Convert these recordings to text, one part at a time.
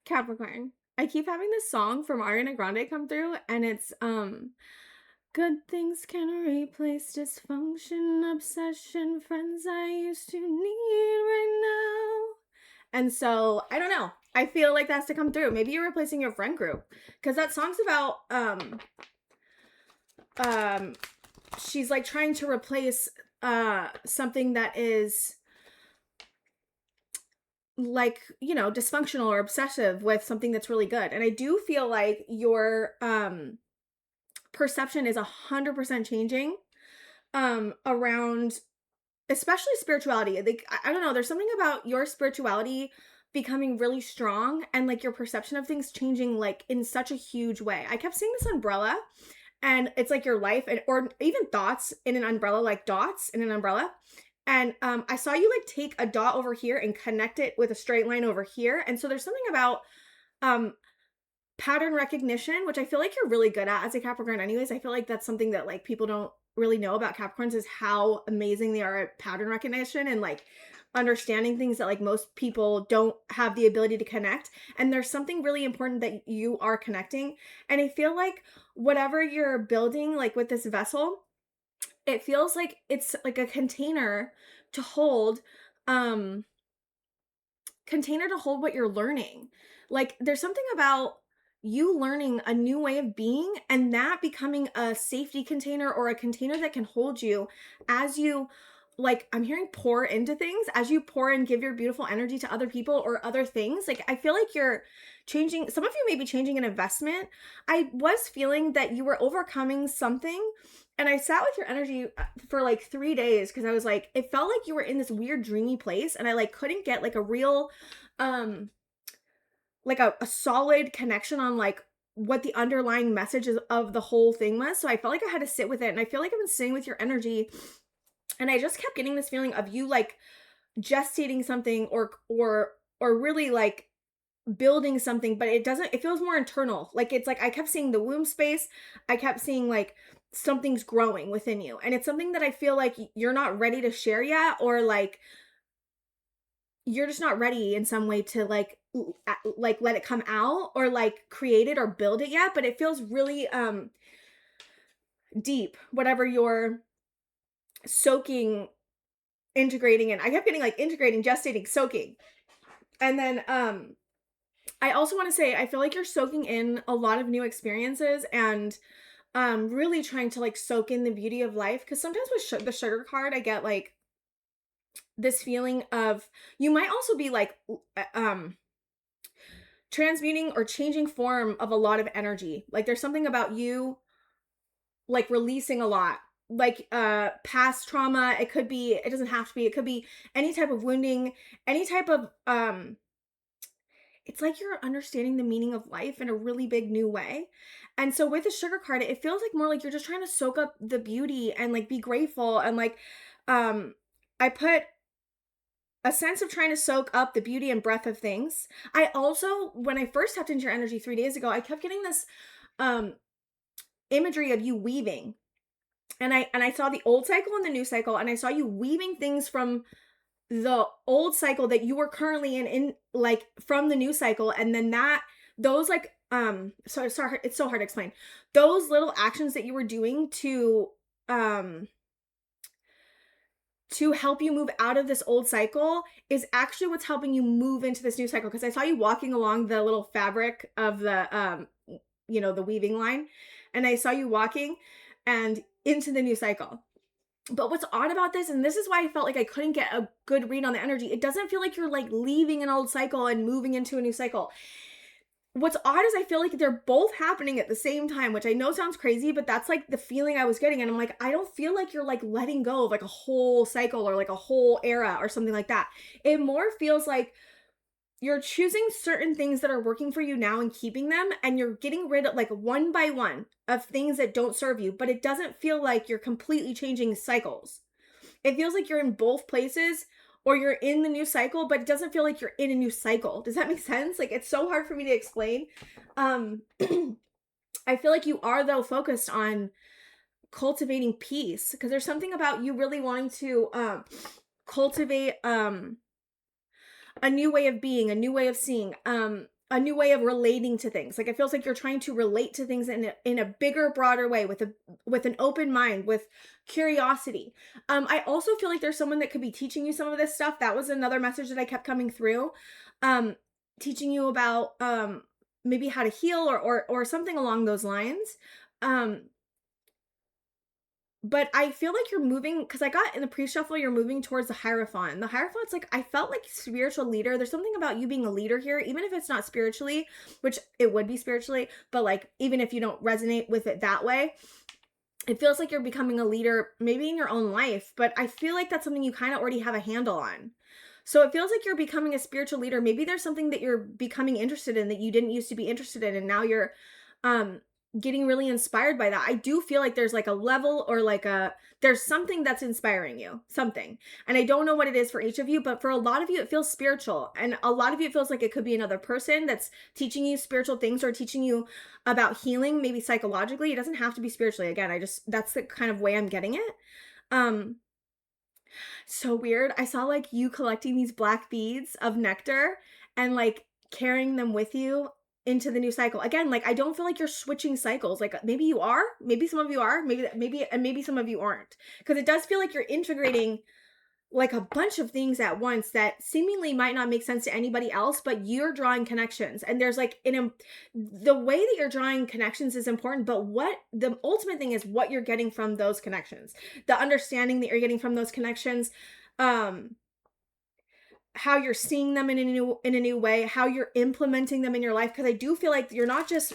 Capricorn. I keep having this song from Ariana Grande come through, and it's good things can replace dysfunction, obsession, friends I used to need right now. And so I don't know. I feel like that's to come through. Maybe you're replacing your friend group, because that song's about she's like trying to replace something that is like, you know, dysfunctional or obsessive with something that's really good. And I do feel like your perception is 100% changing around especially spirituality. Like I don't know, there's something about your spirituality becoming really strong and like your perception of things changing like in such a huge way. I kept seeing this umbrella, and it's like your life, and or even thoughts in an umbrella, like dots in an umbrella. And I saw you like take a dot over here and connect it with a straight line over here. And so there's something about um pattern recognition, which I feel like you're really good at as a Capricorn anyways. I feel like that's something that like people don't really know about Capricorns, is how amazing they are at pattern recognition and like understanding things that like most people don't have the ability to connect. And there's something really important that you are connecting. And I feel like whatever you're building like with this vessel, it feels like it's like a to hold um container to hold what you're learning. Like there's something about you learning a new way of being and that becoming a safety container or a container that can hold you as you, like, I'm hearing pour into things, as you pour and give your beautiful energy to other people or other things. Like I feel like you're changing, some of you may be changing an investment. I was feeling that you were overcoming something, and I sat with your energy for like 3 days because I was like, it felt like you were in this weird dreamy place, and I like couldn't get like a real like a solid connection on like what the underlying message of the whole thing was. So I felt like I had to sit with it, and I feel like I've been sitting with your energy, and I just kept getting this feeling of you like gestating something or really like building something, but it feels more internal. Like it's like I kept seeing the womb space. I kept seeing like something's growing within you, and it's something that I feel like you're not ready to share yet, or like you're just not ready in some way to like let it come out or like create it or build it yet. But it feels really deep, whatever you're soaking, integrating in. I kept getting like integrating, gestating, soaking. And then I also want to say I feel like you're soaking in a lot of new experiences, and really trying to like soak in the beauty of life, because sometimes with the sugar card I get like this feeling of you might also be like transmuting or changing form of a lot of energy. Like there's something about you like releasing a lot, like past trauma. It could be, it doesn't have to be, it could be any type of wounding, any type of it's like you're understanding the meaning of life in a really big new way. And so with the sugar card, it feels like more like you're just trying to soak up the beauty and like be grateful, and like I put a sense of trying to soak up the beauty and breath of things. I also, when I first tapped into your energy 3 days ago, I kept getting this um imagery of you weaving. And I saw the old cycle and the new cycle, and I saw you weaving things from the old cycle that you were currently in like from the new cycle. And then that those like so it's so hard to explain. Those little actions that you were doing to help you move out of this old cycle is actually what's helping you move into this new cycle. Because I saw you walking along the little fabric of the you know, the weaving line, and I saw you walking and into the new cycle. But what's odd about this, and this is why I felt like I couldn't get a good read on the energy, it doesn't feel like you're like leaving an old cycle and moving into a new cycle. What's odd is I feel like they're both happening at the same time, which I know sounds crazy, but that's like the feeling I was getting. And I'm like, I don't feel like you're like letting go of like a whole cycle or like a whole era or something like that. It more feels like you're choosing certain things that are working for you now and keeping them, and you're getting rid of like one by one of things that don't serve you, but it doesn't feel like you're completely changing cycles. It feels like you're in both places, or you're in the new cycle, but it doesn't feel like you're in a new cycle. Does that make sense? Like it's so hard for me to explain. I feel like you are though focused on cultivating peace, because there's something about you really wanting to cultivate a new way of being, a new way of seeing. a new way of relating to things. Like it feels like you're trying to relate to things in a bigger, broader way with an open mind, with curiosity. I also feel like there's someone that could be teaching you some of this stuff. That was another message that I kept coming through. Teaching you about maybe how to heal or something along those lines. But I feel like you're moving, because I got in the pre-shuffle, you're moving towards the Hierophant. The Hierophant's like, I felt like spiritual leader. There's something about you being a leader here, even if it's not spiritually, which it would be spiritually, but like, even if you don't resonate with it that way, it feels like you're becoming a leader, maybe in your own life, but I feel like that's something you kind of already have a handle on. So it feels like you're becoming a spiritual leader. Maybe there's something that you're becoming interested in that you didn't used to be interested in, and now you're getting really inspired by that. I do feel like there's like a level or like there's something that's inspiring you, something. And I don't know what it is for each of you, but for a lot of you, it feels spiritual. And a lot of you, it feels like it could be another person that's teaching you spiritual things or teaching you about healing, maybe psychologically. It doesn't have to be spiritually. Again, that's the kind of way I'm getting it. So weird. I saw like you collecting these black beads of nectar and like carrying them with you into the new cycle. Again, like I don't feel like you're switching cycles. Like maybe you are, maybe some of you are, maybe some of you aren't. Because it does feel like you're integrating like a bunch of things at once that seemingly might not make sense to anybody else, but you're drawing connections. And there's like the way that you're drawing connections is important, but what the ultimate thing is what you're getting from those connections, the understanding that you're getting from those connections, how you're seeing them in a new way, how you're implementing them in your life. Because I do feel like you're not just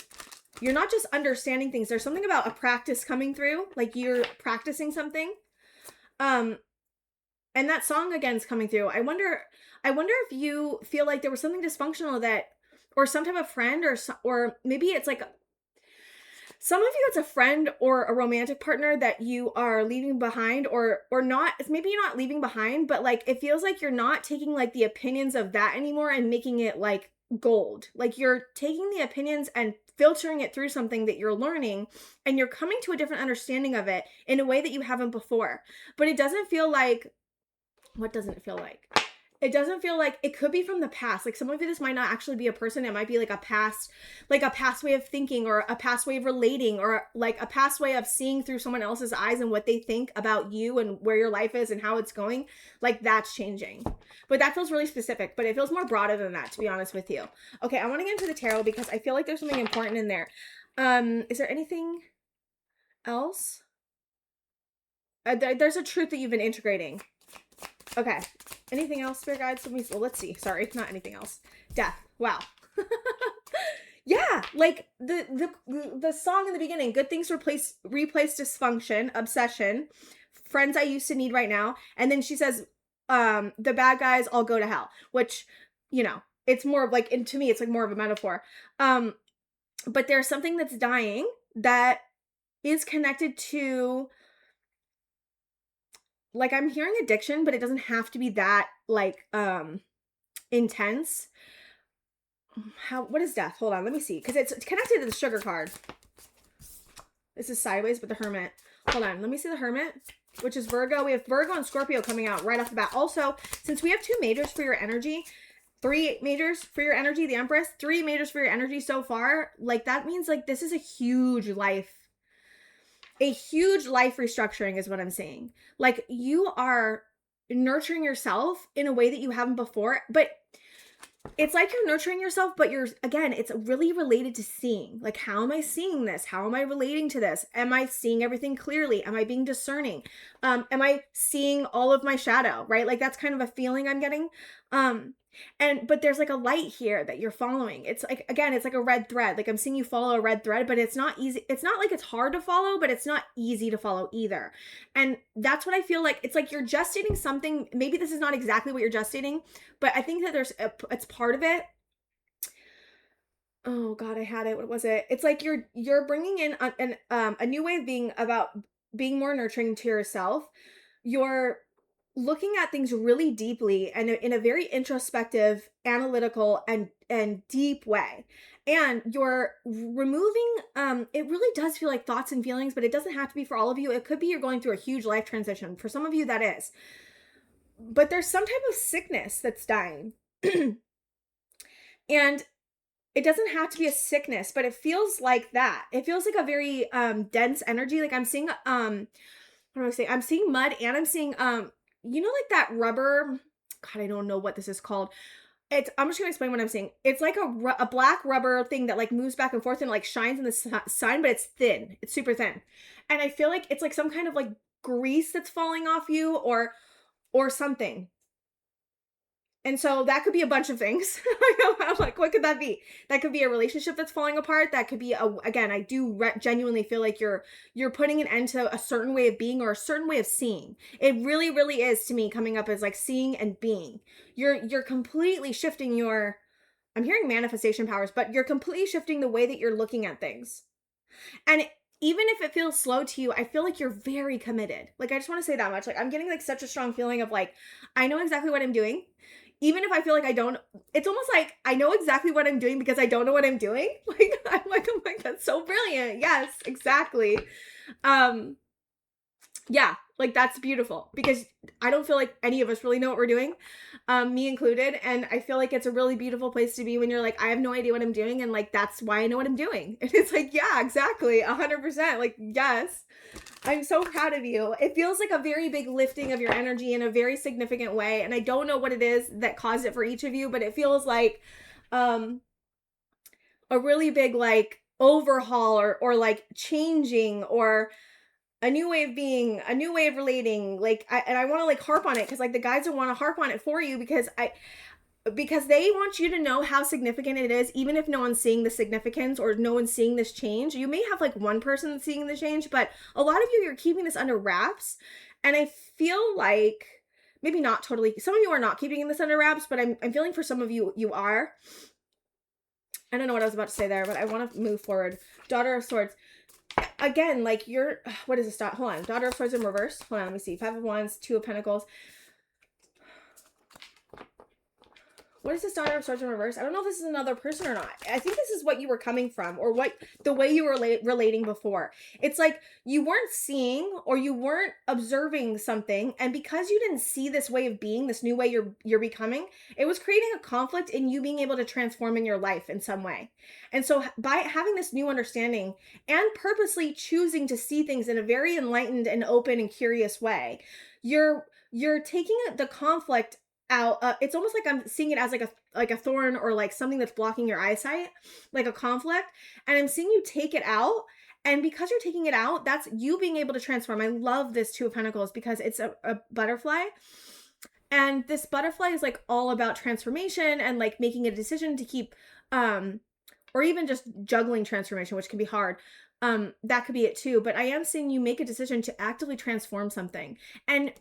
understanding things. There's something about a practice coming through, like you're practicing something. And that song again is coming through. I wonder if you feel like there was something dysfunctional that, or some type of friend, or maybe it's like some of you, it's a friend or a romantic partner that you are leaving behind, or not. Maybe you're not leaving behind, but like it feels like you're not taking like the opinions of that anymore and making it like gold. Like you're taking the opinions and filtering it through something that you're learning, and you're coming to a different understanding of it in a way that you haven't before. But it doesn't feel like, what doesn't it feel like? It doesn't feel like, it could be from the past. Like some of you, this might not actually be a person. It might be like a past way of thinking, or a past way of relating, or like a past way of seeing through someone else's eyes and what they think about you and where your life is and how it's going. Like that's changing. But that feels really specific, but it feels more broader than that, to be honest with you. Okay, I want to get into the tarot because I feel like there's something important in there. Is there anything else? There's a truth that you've been integrating. Okay. Anything else, spirit guides? Let's see. Sorry, not anything else. Death. Wow. Yeah, like the song in the beginning. Good things replace dysfunction, obsession, friends I used to need right now, and then she says, the bad guys all go to hell. Which, you know, it's more of like, and to me, it's like more of a metaphor. But there's something that's dying that is connected to, like, I'm hearing addiction, but it doesn't have to be that, like, intense. What is death? Hold on, let me see. Because it's connected to the sugar card. This is sideways, but the hermit. Hold on, let me see the hermit, which is Virgo. We have Virgo and Scorpio coming out right off the bat. Also, since we have 2 majors for your energy, 3 majors for your energy, the Empress, 3 majors for your energy so far, like, that means, like, this is a huge life restructuring is what I'm saying. Like you are nurturing yourself in a way that you haven't before, but it's like you're nurturing yourself, but it's really related to seeing. Like, how am I seeing this? How am I relating to this? Am I seeing everything clearly? Am I being discerning? Am I seeing all of my shadow, right? Like that's kind of a feeling I'm getting. But there's like a light here that you're following. It's like, again, it's like a red thread. Like I'm seeing you follow a red thread, but it's not easy. It's not like it's hard to follow, but it's not easy to follow either. And that's what I feel like. It's like you're gestating something. Maybe this is not exactly what you're gestating, but I think that it's part of it. Oh God, I had it. What was it? It's like you're bringing in a new way of being, about being more nurturing to yourself. You're looking at things really deeply and in a very introspective, analytical, and deep way. And you're removing, it really does feel like thoughts and feelings, but it doesn't have to be for all of you. It could be you're going through a huge life transition. For some of you, that is. But there's some type of sickness that's dying. And it doesn't have to be a sickness, but it feels like that. It feels like a very dense energy. Like I'm seeing what do I say? I'm seeing mud, and I'm seeing like that rubber. God, I don't know what this is called. I'm just gonna explain what I'm seeing. It's like a black rubber thing that like moves back and forth and like shines in the sun, but it's thin. It's super thin, and I feel like it's like some kind of like grease that's falling off you, or something. And so that could be a bunch of things. I'm like, what could that be? That could be a relationship that's falling apart. That could be again, I do genuinely feel like you're putting an end to a certain way of being or a certain way of seeing. It really, really is to me coming up as like seeing and being. You're completely shifting your, I'm hearing manifestation powers, but you're completely shifting the way that you're looking at things. And even if it feels slow to you, I feel like you're very committed. Like, I just want to say that much. Like, I'm getting like such a strong feeling of like, I know exactly what I'm doing. Even if I feel like I don't, it's almost like I know exactly what I'm doing because I don't know what I'm doing. Like, I'm like, that's so brilliant. Yes, exactly. Yeah, like that's beautiful because I don't feel like any of us really know what we're doing, me included. And I feel like it's a really beautiful place to be when you're like, I have no idea what I'm doing. And like, that's why I know what I'm doing. And it's like, yeah, exactly. 100%. Like, yes, I'm so proud of you. It feels like a very big lifting of your energy in a very significant way. And I don't know what it is that caused it for each of you, but it feels like, a really big like overhaul or like changing or a new way of being, a new way of relating. Like, I want to like harp on it because like the guides will want to harp on it for you because they want you to know how significant it is, even if no one's seeing the significance or no one's seeing this change. You may have like one person seeing the change, but a lot of you're keeping this under wraps. And I feel like maybe not totally, some of you are not keeping this under wraps, but I'm feeling for some of you, you are. I don't know what I was about to say there, but I want to move forward. Daughter of Swords. Again, like what is this? Hold on. Daughter of Swords in reverse. Hold on, let me see. 5 of Wands, 2 of Pentacles. What is this Daughter of Swords in reverse? I don't know if this is another person or not. I think this is what you were coming from or what the way you were relating before. It's like you weren't seeing or you weren't observing something, and because you didn't see this way of being, this new way you're becoming, it was creating a conflict in you being able to transform in your life in some way. And so by having this new understanding and purposely choosing to see things in a very enlightened and open and curious way, you're taking the conflict out. It's almost like I'm seeing it as like a thorn or like something that's blocking your eyesight, like a conflict, and I'm seeing you take it out. And because you're taking it out, that's you being able to transform. I love this 2 of Pentacles because it's a butterfly, and this butterfly is like all about transformation and like making a decision to keep or even just juggling transformation, which can be hard. That could be it too. But I am seeing you make a decision to actively transform something. And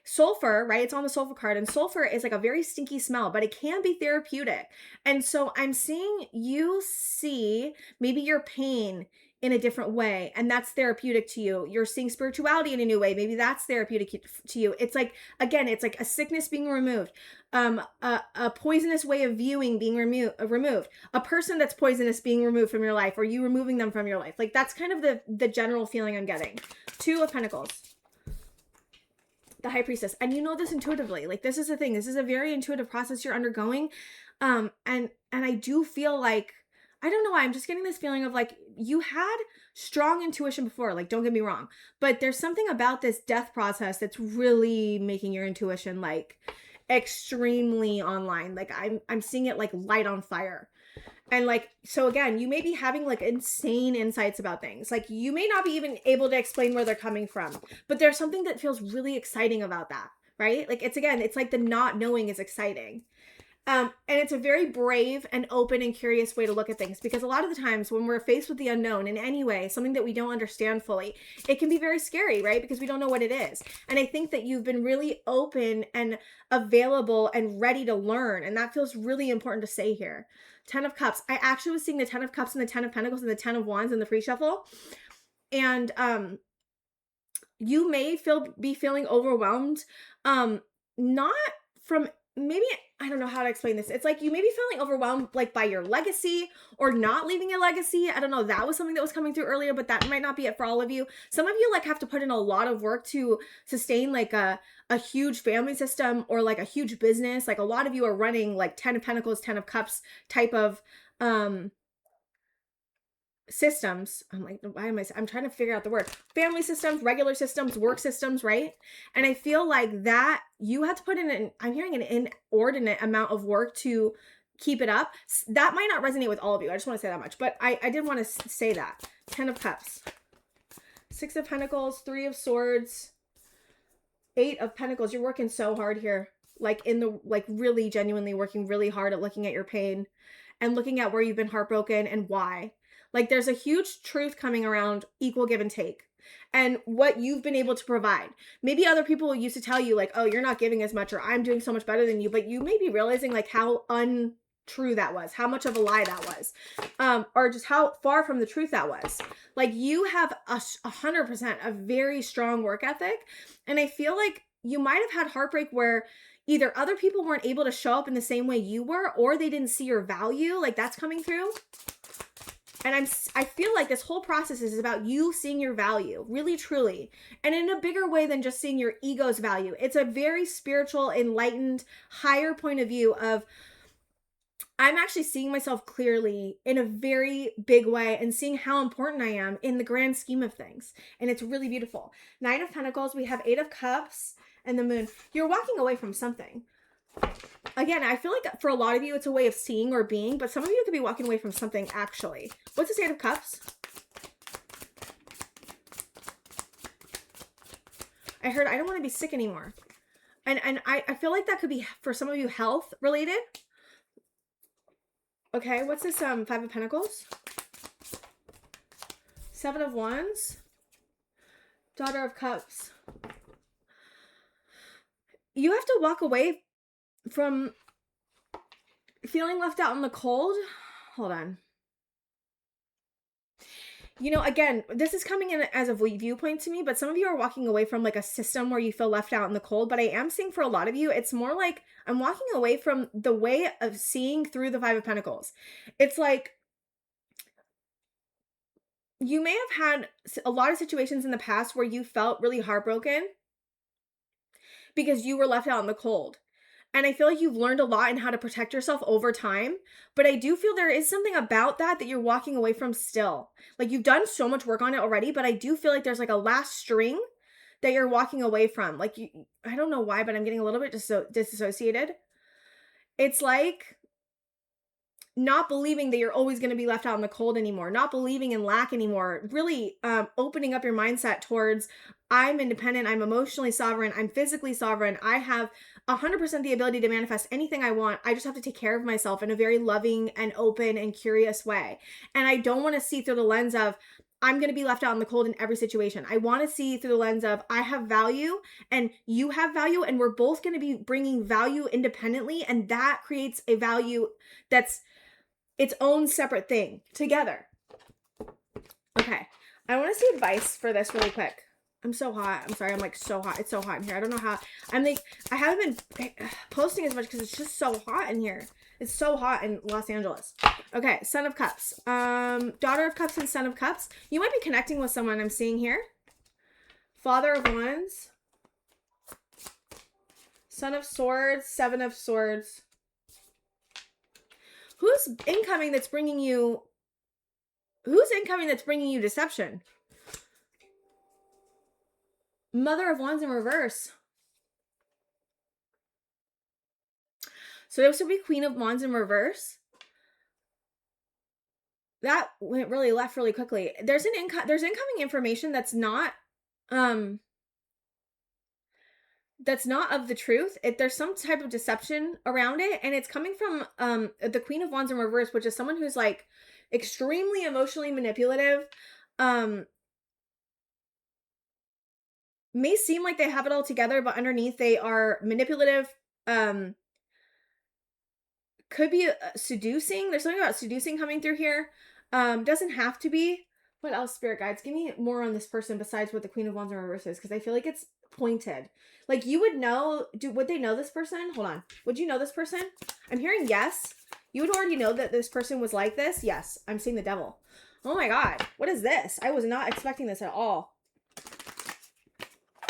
sulfur, right? It's on the sulfur card, and sulfur is like a very stinky smell, but it can be therapeutic. And so I'm seeing you see maybe your pain in a different way, and that's therapeutic to you. You're seeing spirituality in a new way. Maybe that's therapeutic to you. It's like, again, it's like a sickness being removed, a poisonous way of viewing being removed, a person that's poisonous being removed from your life, or you removing them from your life. Like that's kind of the general feeling I'm getting. 2 of Pentacles. The High Priestess. And you know this intuitively. Like this is the thing. This is a very intuitive process you're undergoing. And I do feel like, I don't know why, I'm just getting this feeling of like you had strong intuition before, like don't get me wrong, but there's something about this death process that's really making your intuition like extremely online. Like I'm seeing it like light on fire. And like, so again, you may be having like insane insights about things. Like you may not be even able to explain where they're coming from, but there's something that feels really exciting about that, right? Like it's like the not knowing is exciting. And it's a very brave and open and curious way to look at things, because a lot of the times when we're faced with the unknown in any way, something that we don't understand fully, it can be very scary, right? Because we don't know what it is. And I think that you've been really open and available and ready to learn. And that feels really important to say here. 10 of Cups. I actually was seeing the 10 of Cups and the 10 of Pentacles and the 10 of Wands in the pre-shuffle. And you may be feeling overwhelmed. Not from, maybe, I don't know how to explain this. It's like you may be feeling overwhelmed like by your legacy or not leaving a legacy. I don't know. That was something that was coming through earlier, but that might not be it for all of you. Some of you like have to put in a lot of work to sustain like a huge family system or like a huge business. Like a lot of you are running like 10 of Pentacles, 10 of Cups type of systems. I'm like, why am I'm trying to figure out the word. Family systems, regular systems, work systems, right? And I feel like that you have to put in I'm hearing an inordinate amount of work to keep it up. That might not resonate with all of you. I just want to say that much. But I did want to say that. 10 of Cups. 6 of Pentacles, 3 of Swords, 8 of Pentacles. You're working so hard here. Like really genuinely working really hard at looking at your pain and looking at where you've been heartbroken and why. Like there's a huge truth coming around equal give and take and what you've been able to provide. Maybe other people used to tell you like, oh, you're not giving as much or I'm doing so much better than you, but you may be realizing like how untrue that was, how much of a lie that was, or just how far from the truth that was. Like you have 100% a very strong work ethic. And I feel like you might have had heartbreak where either other people weren't able to show up in the same way you were, or they didn't see your value. Like that's coming through. And I feel like this whole process is about you seeing your value, really, truly, and in a bigger way than just seeing your ego's value. It's a very spiritual, enlightened, higher point of view of, I'm actually seeing myself clearly in a very big way and seeing how important I am in the grand scheme of things. And it's really beautiful. 9 of Pentacles, we have 8 of Cups and the Moon. You're walking away from something. Again, I feel like for a lot of you, it's a way of seeing or being, but some of you could be walking away from something actually. What's this 8 of Cups? I heard I don't want to be sick anymore. And I feel like that could be, for some of you, health related. Okay, what's this 5 of Pentacles? 7 of Wands. Daughter of Cups. You have to walk away from feeling left out in the cold. Hold on. You know, again, this is coming in as a viewpoint to me, but some of you are walking away from like a system where you feel left out in the cold. But I am seeing for a lot of you, it's more like I'm walking away from the way of seeing through the 5 of Pentacles. It's like you may have had a lot of situations in the past where you felt really heartbroken because you were left out in the cold. And I feel like you've learned a lot in how to protect yourself over time. But I do feel there is something about that you're walking away from still. Like you've done so much work on it already, but I do feel like there's like a last string that you're walking away from. Like I don't know why, but I'm getting a little bit disassociated. It's like not believing that you're always going to be left out in the cold anymore, not believing in lack anymore, really opening up your mindset towards I'm independent, I'm emotionally sovereign, I'm physically sovereign, I have 100% the ability to manifest anything I want. I just have to take care of myself in a very loving and open and curious way. And I don't want to see through the lens of I'm going to be left out in the cold in every situation. I want to see through the lens of I have value and you have value and we're both going to be bringing value independently. And that creates a value that's its own separate thing together. Okay. I want to see advice for this really quick. I'm so hot. I'm sorry. I'm like so hot. It's so hot in here. I don't know how. I'm like, I haven't been posting as much because it's just so hot in here. It's so hot in Los Angeles. Okay. Son of Cups. Daughter of Cups and Son of Cups. You might be connecting with someone I'm seeing here. Father of Wands. Son of Swords. 7 of Swords. Who's incoming that's bringing you deception? Mother of Wands in reverse. So this would be Queen of Wands in reverse. That went really left really quickly. There's incoming information that's not of the truth. There's some type of deception around it, and it's coming from the Queen of Wands in reverse, which is someone who's like extremely emotionally manipulative. May seem like they have it all together, but underneath they are manipulative. Could be seducing. There's something about seducing coming through here. Doesn't have to be. What else, spirit guides? Give me more on this person besides what the Queen of Wands in reverse is, because I feel like it's pointed. Like you would know. Would they know this person? Hold on. Would you know this person? I'm hearing yes. You would already know that this person was like this. Yes. I'm seeing the devil. Oh my God. What is this? I was not expecting this at all.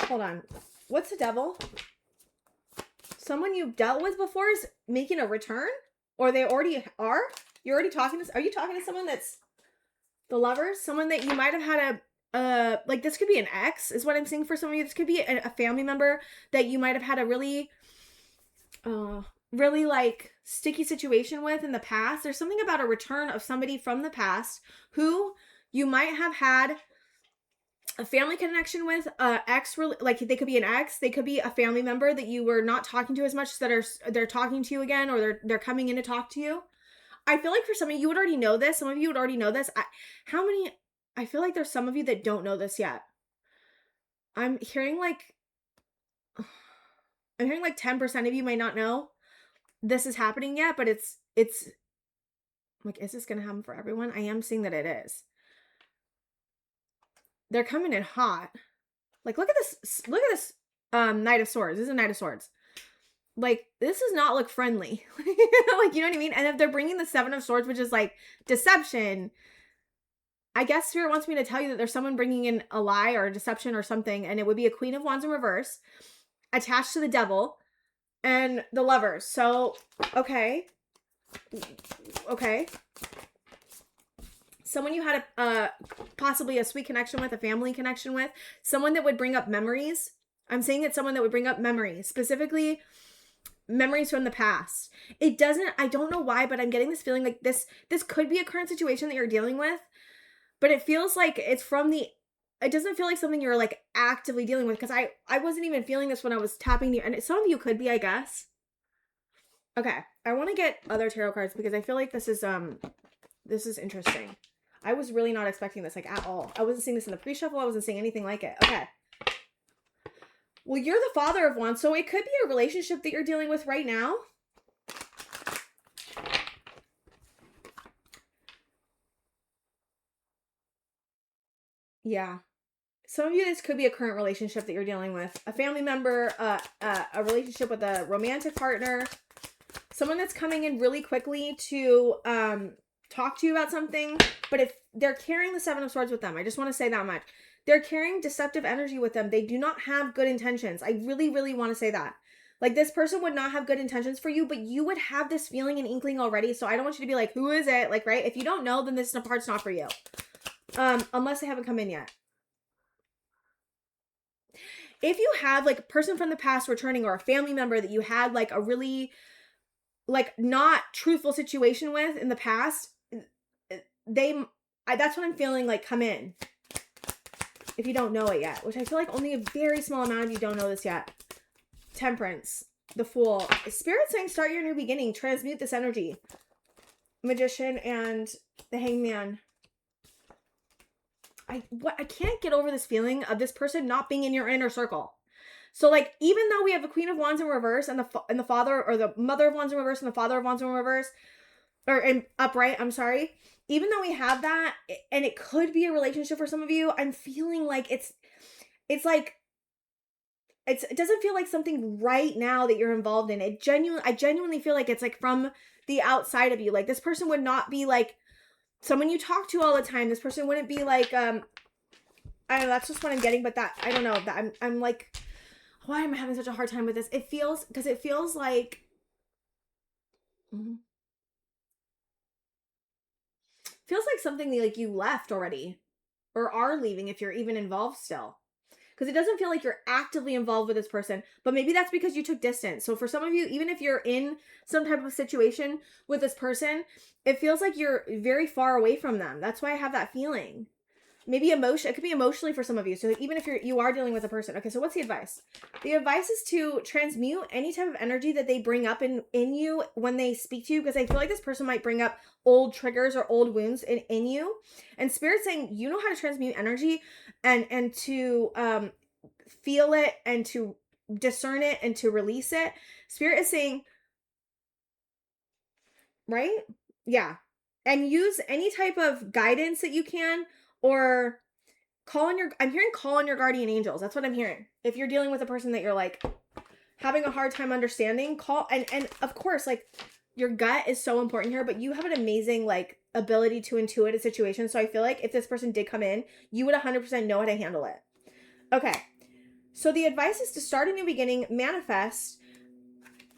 Hold on. What's the devil? Someone you've dealt with before is making a return? Or they already are? You're already talking to, are you talking to someone that's the lovers? Someone that you might have had like this could be an ex is what I'm seeing for some of you. This could be a family member that you might have had a really, really like sticky situation with in the past. There's something about a return of somebody from the past who you might have had a family connection with, ex, like they could be an ex, they could be a family member that you were not talking to as much that they're talking to you again, or they're coming in to talk to you. I feel like for some of you would already know this. Some of you would already know this. I feel like there's some of you that don't know this yet. I'm hearing like 10% of you might not know this is happening yet, but it's like, is this going to happen for everyone? I am seeing that it is. They're coming in hot. Like, look at this Knight of Swords. This is a Knight of Swords. Like, this does not look friendly. Like, you know what I mean? And if they're bringing the Seven of Swords, which is like deception, I guess Spirit wants me to tell you that there's someone bringing in a lie or a deception or something, and it would be a Queen of Wands in reverse attached to the Devil and the Lovers. So, okay. Someone you had possibly a sweet connection with, a family connection with, someone that would bring up memories. I'm saying it's someone that would bring up memories, specifically memories from the past. I don't know why, but I'm getting this feeling like this could be a current situation that you're dealing with, but it feels like it's it doesn't feel like something you're like actively dealing with, because I wasn't even feeling this when I was tapping you, and some of you could be, I guess. Okay, I want to get other tarot cards because I feel like this is interesting. I was really not expecting this, like, at all. I wasn't seeing this in the pre-shuffle. I wasn't seeing anything like it. Okay. Well, you're the Father of Wands, so it could be a relationship that you're dealing with right now. Yeah. Some of you, this could be a current relationship that you're dealing with. A family member, a relationship with a romantic partner. Someone that's coming in really quickly to talk to you about something, but if they're carrying the Seven of Swords with them, I just want to say that much. They're carrying deceptive energy with them. They do not have good intentions. I really, really want to say that. Like, this person would not have good intentions for you, but you would have this feeling and inkling already. So I don't want you to be like, who is it? Like, right? If you don't know, then this part's not for you. Unless they haven't come in yet. If you have like a person from the past returning, or a family member that you had like a really like not truthful situation with in the past, that's what I'm feeling like come in. If you don't know it yet, which I feel like only a very small amount of you don't know this yet. Temperance, the Fool. Spirit saying start your new beginning. Transmute this energy. Magician and the Hangman. I can't get over this feeling of this person not being in your inner circle. So like, even though we have the Queen of Wands in reverse and the Father, or the Mother of Wands in reverse and the Father of Wands in reverse, or in upright, I'm sorry. Even though we have that, and it could be a relationship for some of you, I'm feeling like it doesn't feel like something right now that you're involved in. I genuinely feel like it's like from the outside of you. Like, this person would not be like someone you talk to all the time. This person wouldn't be like, I don't know, that's just what I'm getting, but that, I don't know, that I'm like, why am I having such a hard time with this? It feels like, feels like something like you left already, or are leaving if you're even involved still. Because it doesn't feel like you're actively involved with this person, but maybe that's because you took distance. So for some of you, even if you're in some type of situation with this person, it feels like you're very far away from them. That's why I have that feeling. Maybe it could be emotionally for some of you. So even if you are dealing with a person. Okay, so what's the advice? The advice is to transmute any type of energy that they bring up in you when they speak to you, because I feel like this person might bring up old triggers or old wounds in you. And Spirit's saying you know how to transmute energy and to feel it and to discern it and to release it. Spirit is saying, right? Yeah. And use any type of guidance that you can, or I'm hearing call on your guardian angels. That's what I'm hearing. If you're dealing with a person that you're like having a hard time understanding, call, and of course, like, your gut is so important here, but you have an amazing like ability to intuit a situation. So I feel like if this person did come in, you would 100% know how to handle it. Okay. So the advice is to start a new beginning, manifest.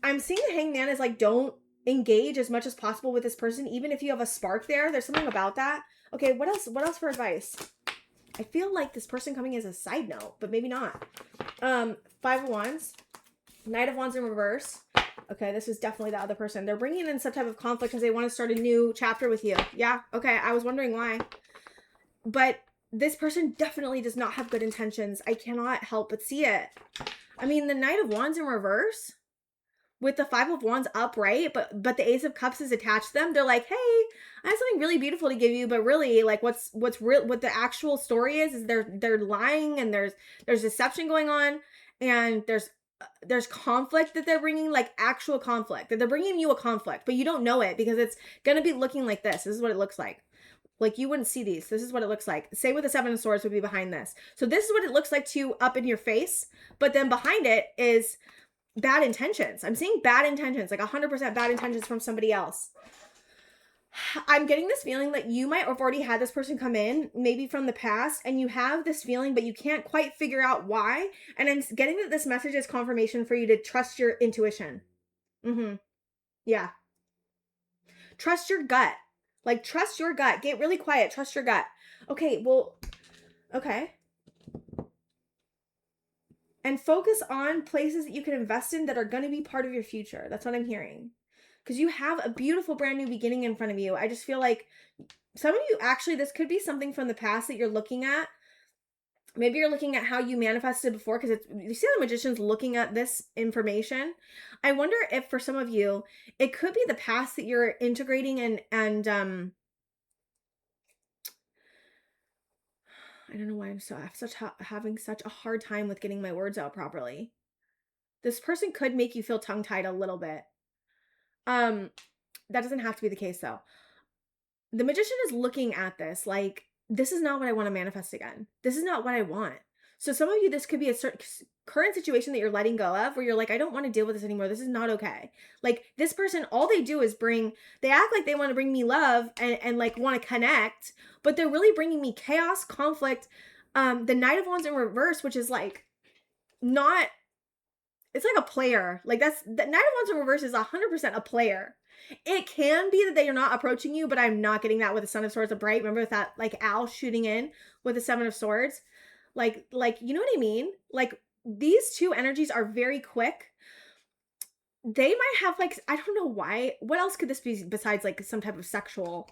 I'm seeing the Hangman is like, don't engage as much as possible with this person, even if you have a spark there. There's something about that. Okay, what else for advice? I feel like this person coming as a side note, but maybe not. 5 of Wands, Knight of Wands in reverse. Okay, this is definitely the other person. They're bringing in some type of conflict because they want to start a new chapter with you. Yeah, okay, I was wondering why. But this person definitely does not have good intentions. I cannot help but see it. I mean, the Knight of Wands in reverse with the 5 of Wands upright, but the Ace of Cups is attached to them. They're like, hey, I have something really beautiful to give you, but really, like, what's real? What the actual story is they're lying, and there's deception going on, and there's conflict that they're bringing, like actual conflict that they're bringing you a conflict, but you don't know it because it's gonna be looking like this. This is what it looks like. Like, you wouldn't see these. This is what it looks like. Same with the 7 of Swords would be behind this. So this is what it looks like to you up in your face, but then behind it is bad intentions. I'm seeing bad intentions, like 100% bad intentions from somebody else. I'm getting this feeling that you might have already had this person come in, maybe from the past, and you have this feeling, but you can't quite figure out why. And I'm getting that this message is confirmation for you to trust your intuition. Yeah. Trust your gut. Like, trust your gut. Get really quiet. Trust your gut. Okay, well, okay. And focus on places that you can invest in that are going to be part of your future. That's what I'm hearing. Because you have a beautiful brand new beginning in front of you. I just feel like some of you, actually, this could be something from the past that you're looking at. Maybe you're looking at how you manifested before, because you see the Magician's looking at this information. I wonder if for some of you, it could be the past that you're integrating and I don't know why I'm having such a hard time with getting my words out properly. This person could make you feel tongue-tied a little bit. That doesn't have to be the case, though. The Magician is looking at this like, this is not what I want to manifest again. This is not what I want. So some of you, this could be a certain current situation that you're letting go of, where you're like, I don't want to deal with this anymore. This is not okay. Like, this person, all they do is they act like they want to bring me love and like want to connect, but they're really bringing me chaos, conflict. The Knight of Wands in reverse, which is like not, it's like a player. Like, the Knight of Wands in reverse is 100% a player. It can be that they are not approaching you, but I'm not getting that with the Son of Swords upright. Remember with that, like, owl shooting in with the 7 of Swords? Like, you know what I mean? Like, these two energies are very quick. They might have, like, I don't know why. What else could this be besides, like, some type of sexual?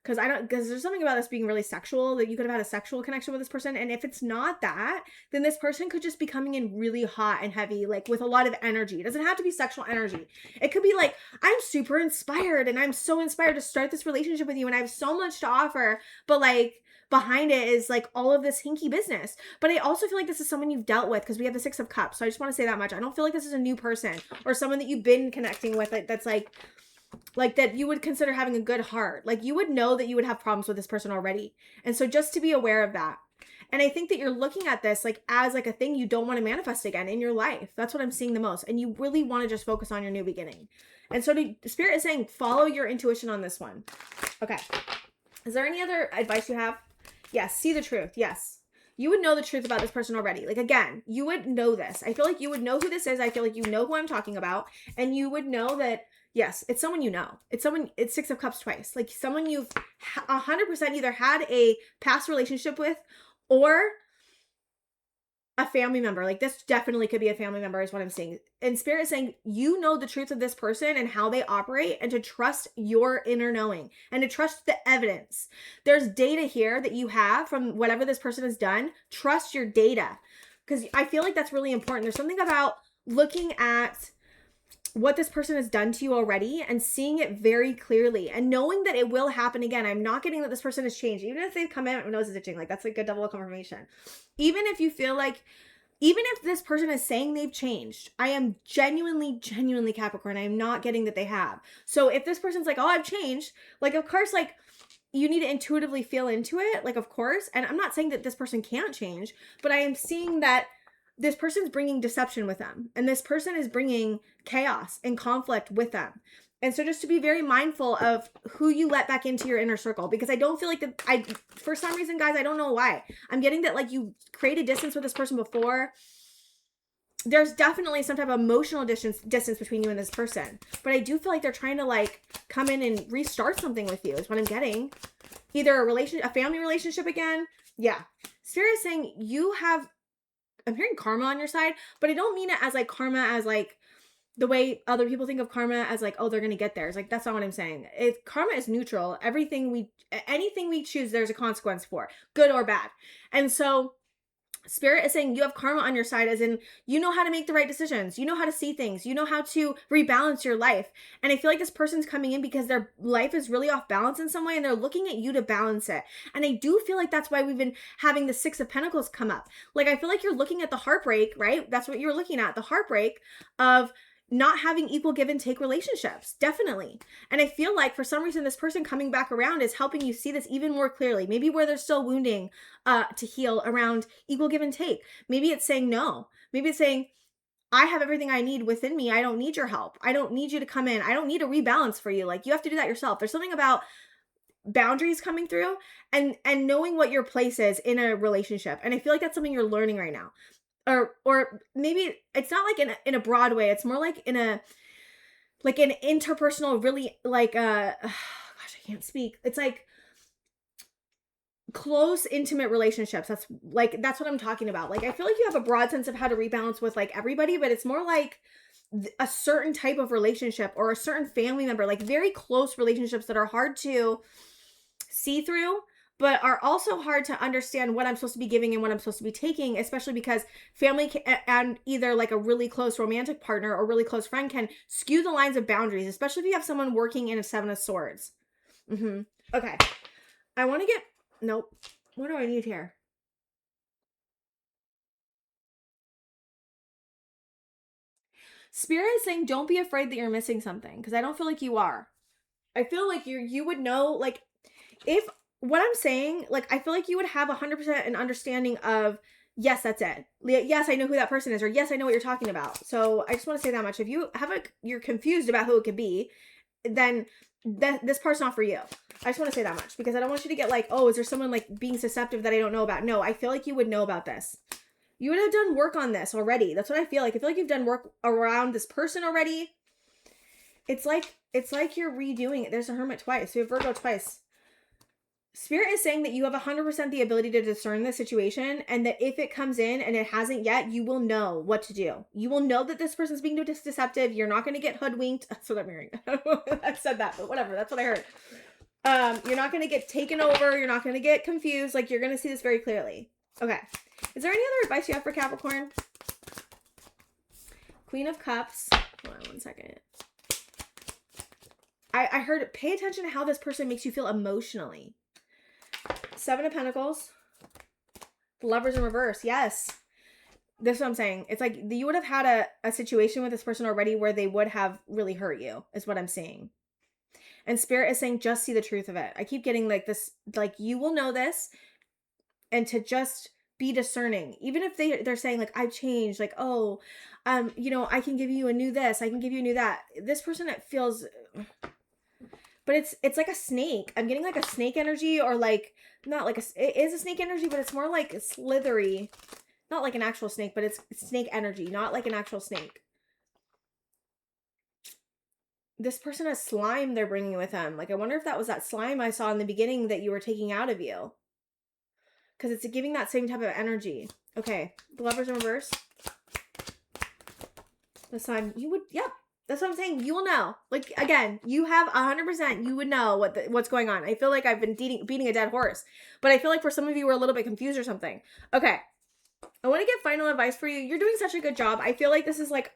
Because there's something about this being really sexual, that you could have had a sexual connection with this person. And if it's not that, then this person could just be coming in really hot and heavy, like with a lot of energy. It doesn't have to be sexual energy. It could be like, I'm super inspired and I'm so inspired to start this relationship with you and I have so much to offer, but like behind it is like all of this hinky business. But I also feel like this is someone you've dealt with, because we have the 6 of Cups. So I just want to say that much. I don't feel like this is a new person or someone that you've been connecting with that's like that you would consider having a good heart. Like, you would know that you would have problems with this person already. And so just to be aware of that. And I think that you're looking at this like as like a thing you don't want to manifest again in your life. That's what I'm seeing the most. And you really want to just focus on your new beginning. And so the Spirit is saying, follow your intuition on this one. Okay. Is there any other advice you have? Yes. See the truth. Yes. You would know the truth about this person already. Like, again, you would know this. I feel like you would know who this is. I feel like you know who I'm talking about. And you would know that, yes, it's someone you know. It's 6 of Cups twice. Like, someone you've 100% either had a past relationship with or a family member. Like, this definitely could be a family member is what I'm seeing. And Spirit is saying, you know the truth of this person and how they operate, and to trust your inner knowing and to trust the evidence. There's data here that you have from whatever this person has done. Trust your data, because I feel like that's really important. There's something about looking at what this person has done to you already and seeing it very clearly and knowing that it will happen again. I'm not getting that this person has changed. Even if they've come in, my nose is itching. Like, that's like a double of confirmation. Even if you feel like, even if this person is saying they've changed, I am genuinely Capricorn. I am not getting that they have. So if this person's like, oh, I've changed, like, of course, like, you need to intuitively feel into it. Like, of course. And I'm not saying that this person can't change, but I am seeing that this person's bringing deception with them. And this person is bringing chaos and conflict with them. And so just to be very mindful of who you let back into your inner circle, because I don't feel like that for some reason, guys, I don't know why. I'm getting that like you created distance with this person before. there's definitely some type of emotional distance between you and this person. But I do feel like they're trying to like come in and restart something with you is what I'm getting. Either a family relationship again. Yeah. Spirit is saying you have, I'm hearing karma on your side, but I don't mean it as like karma as like the way other people think of karma as like, oh, they're going to get there. It's like, that's not what I'm saying. Karma is neutral. Anything we choose, there's a consequence for, good or bad. And so Spirit is saying you have karma on your side, as in you know how to make the right decisions. You know how to see things. You know how to rebalance your life. And I feel like this person's coming in because their life is really off balance in some way and they're looking at you to balance it. And I do feel like that's why we've been having the Six of Pentacles come up. Like, I feel like you're looking at the heartbreak, right? That's what you're looking at, the heartbreak of not having equal give and take relationships. Definitely. And I feel like for some reason, this person coming back around is helping you see this even more clearly. Maybe where there's still wounding to heal around equal give and take. Maybe it's saying no. Maybe it's saying, I have everything I need within me. I don't need your help. I don't need you to come in. I don't need a rebalance for you. Like, you have to do that yourself. There's something about boundaries coming through and knowing what your place is in a relationship. And I feel like that's something you're learning right now. Or maybe it's not like in a broad way. It's more like in a, like an interpersonal, really like, gosh, I can't speak. It's like close, intimate relationships. That's what I'm talking about. Like, I feel like you have a broad sense of how to rebalance with like everybody, but it's more like a certain type of relationship or a certain family member, like very close relationships that are hard to see through, but are also hard to understand what I'm supposed to be giving and what I'm supposed to be taking, especially because family and either like a really close romantic partner or really close friend can skew the lines of boundaries, especially if you have someone working in a Seven of Swords. Okay. I want to get, nope. What do I need here? Spirit is saying, don't be afraid that you're missing something, because I don't feel like you are. I feel like you would know, like, if what I'm saying, like, I feel like you would have 100% an understanding of, yes, that's it. Yes, I know who that person is, or yes, I know what you're talking about. So I just want to say that much. If you have you're confused about who it could be, then this part's not for you. I just want to say that much because I don't want you to get like, oh, is there someone like being deceptive that I don't know about? No, I feel like you would know about this. You would have done work on this already. That's what I feel like. I feel like you've done work around this person already. It's like you're redoing it. There's a Hermit twice. We have Virgo twice. Spirit is saying that you have 100% the ability to discern the situation, and that if it comes in and it hasn't yet, you will know what to do. You will know that this person's being deceptive. You're not going to get hoodwinked. That's what I'm hearing. I've said that, but whatever. That's what I heard. You're not going to get taken over. You're not going to get confused. Like, you're going to see this very clearly. Okay. Is there any other advice you have for Capricorn? Queen of Cups. Hold on one second. I heard, pay attention to how this person makes you feel emotionally. Seven of Pentacles. Lovers in reverse. Yes. This is what I'm saying. It's like you would have had a situation with this person already where they would have really hurt you, is what I'm saying. And Spirit is saying, just see the truth of it. I keep getting like this, like, you will know this, and to just be discerning. Even if they're saying like, I've changed, like, oh, you know, I can give you a new this, I can give you a new that. This person, it feels, but it's like a snake. I'm getting like a snake energy, or like, not like it is a snake energy, but it's more like slithery. Not like an actual snake, but it's snake energy, not like an actual snake. This person has slime they're bringing with them. Like, I wonder if that was that slime I saw in the beginning that you were taking out of you. Because it's giving that same type of energy. Okay, the Lovers in reverse. This time, you would, yep. That's what I'm saying. You will know. Like, again, you have 100%. You would know what's going on. I feel like I've been beating a dead horse. But I feel like for some of you, we're a little bit confused or something. Okay. I want to get final advice for you. You're doing such a good job. I feel like this is like,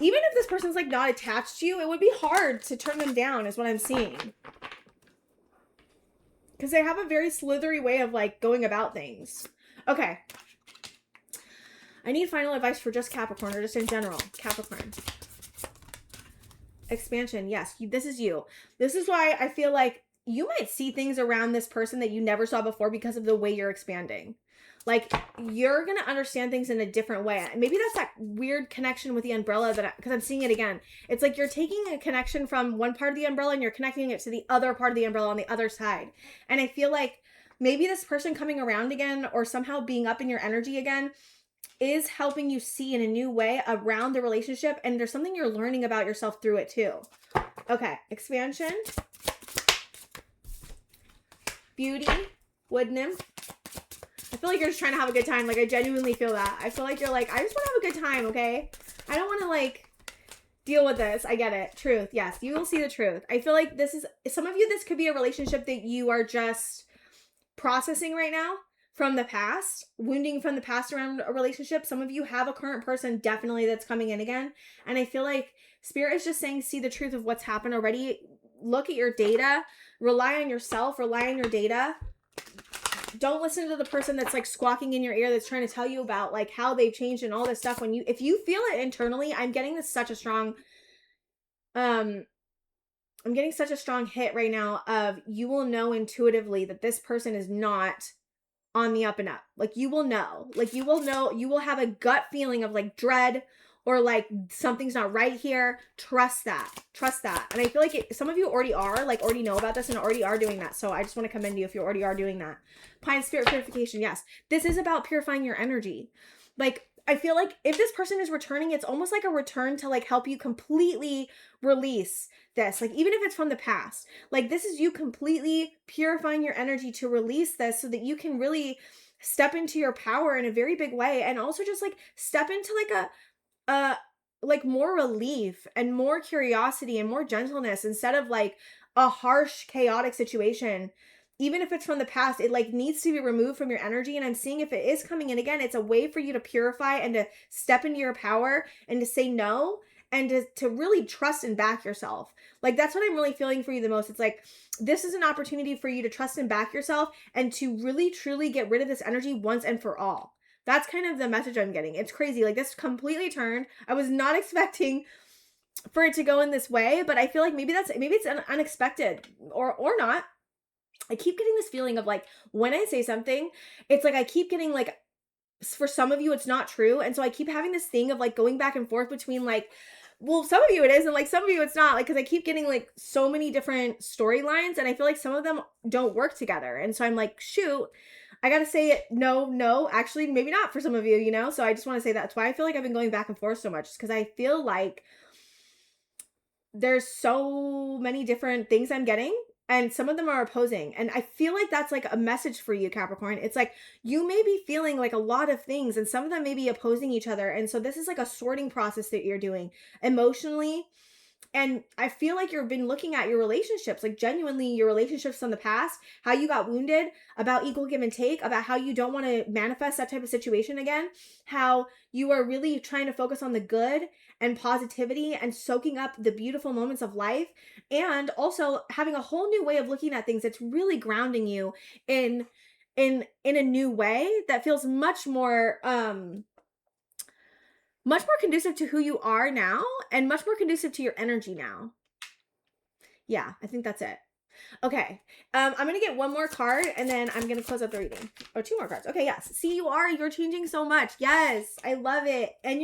even if this person's like not attached to you, it would be hard to turn them down is what I'm seeing. Because they have a very slithery way of like going about things. Okay. I need final advice for just Capricorn, or just in general. Capricorn. Expansion. Yes, this is you. This is why I feel like you might see things around this person that you never saw before because of the way you're expanding. Like, you're going to understand things in a different way. Maybe that's that weird connection with the umbrella because I'm seeing it again. It's like you're taking a connection from one part of the umbrella and you're connecting it to the other part of the umbrella on the other side. And I feel like maybe this person coming around again, or somehow being up in your energy again, is helping you see in a new way around the relationship, and there's something you're learning about yourself through it too. Okay, expansion, beauty, wood nymph. I feel like you're just trying to have a good time. Like, I genuinely feel that. I feel like you're like, I just want to have a good time, okay? I don't want to, like, deal with this. I get it. Truth. Yes, you will see the truth. I feel like this is, some of you, this could be a relationship that you are just processing right now from the past, wounding from the past around a relationship. Some of you have a current person definitely that's coming in again. And I feel like Spirit is just saying, see the truth of what's happened already. Look at your data. Rely on yourself. Rely on your data. Don't listen to the person that's like squawking in your ear that's trying to tell you about like how they've changed and all this stuff. When you, if you feel it internally, I'm getting this such a strong, I'm getting such a strong hit right now of, you will know intuitively that this person is not on the up and up. Like, you will know, you will have a gut feeling of like dread, or like something's not right here. Trust that. And I feel like some of you already know about this and already are doing that. So I just want to commend you if you already are doing that. Pine spirit purification. Yes. This is about purifying your energy. Like, I feel like if this person is returning, it's almost like a return to like help you completely release this. Like, even if it's from the past, like this is you completely purifying your energy to release this so that you can really step into your power in a very big way. And also just like step into like more relief and more curiosity and more gentleness instead of like a harsh, chaotic situation. Even if it's from the past, it like needs to be removed from your energy. And I'm seeing if it is coming in again, it's a way for you to purify and to step into your power and to say no and to really trust and back yourself. Like, that's what I'm really feeling for you the most. It's like, this is an opportunity for you to trust and back yourself and to really, truly get rid of this energy once and for all. That's kind of the message I'm getting. It's crazy. Like, this completely turned. I was not expecting for it to go in this way, but I feel like maybe it's unexpected or not. I keep getting this feeling of like, when I say something, it's like I keep getting like, for some of you, it's not true. And so I keep having this thing of like going back and forth between like, well, some of you it is, and like some of you it's not, like, because I keep getting like so many different storylines, and I feel like some of them don't work together. And so I'm like, shoot, I gotta say it. No, actually, maybe not for some of you, you know? So I just want to say that's why I feel like I've been going back and forth so much, because I feel like there's so many different things I'm getting, and some of them are opposing. And I feel like that's like a message for you, Capricorn. It's like, you may be feeling like a lot of things, and some of them may be opposing each other. And so this is like a sorting process that you're doing emotionally. And I feel like you've been looking at your relationships, like genuinely your relationships from the past, how you got wounded, about equal give and take, about how you don't want to manifest that type of situation again, how you are really trying to focus on the good and positivity and soaking up the beautiful moments of life, and also having a whole new way of looking at things that's really grounding you in a new way that feels much more conducive to who you are now, and much more conducive to your energy now. Yeah, I think that's it. Okay. I'm going to get one more card, and then I'm going to close out the reading. Oh, two more cards. Okay, yes. See, you're changing so much. Yes, I love it. And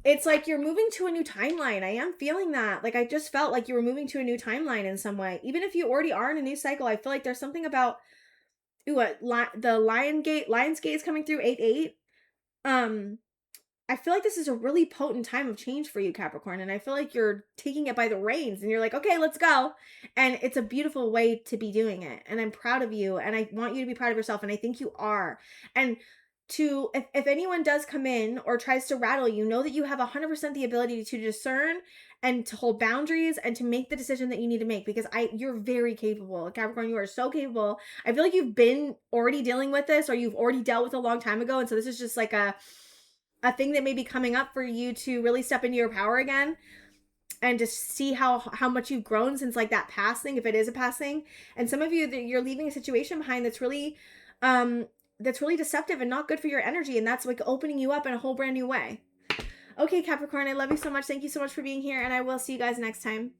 it's like you're moving to a new timeline. I am feeling that. Like, I just felt like you were moving to a new timeline in some way. Even if you already are in a new cycle, I feel like there's something about, the Lionsgate is coming through 8/8. I feel like this is a really potent time of change for you, Capricorn. And I feel like you're taking it by the reins and you're like, okay, let's go. And it's a beautiful way to be doing it. And I'm proud of you. And I want you to be proud of yourself. And I think you are. And if anyone does come in or tries to rattle you, know that you have 100% the ability to discern and to hold boundaries and to make the decision that you need to make, because you're very capable. Capricorn, you are so capable. I feel like you've been already dealing with this, or you've already dealt with it a long time ago. And so this is just like a thing that may be coming up for you to really step into your power again, and to see how much you've grown since like that past thing, if it is a past thing. And some of you, that you're leaving a situation behind that's really deceptive and not good for your energy, and that's like opening you up in a whole brand new way. Okay, Capricorn, I love you so much. Thank you so much for being here, and I will see you guys next time.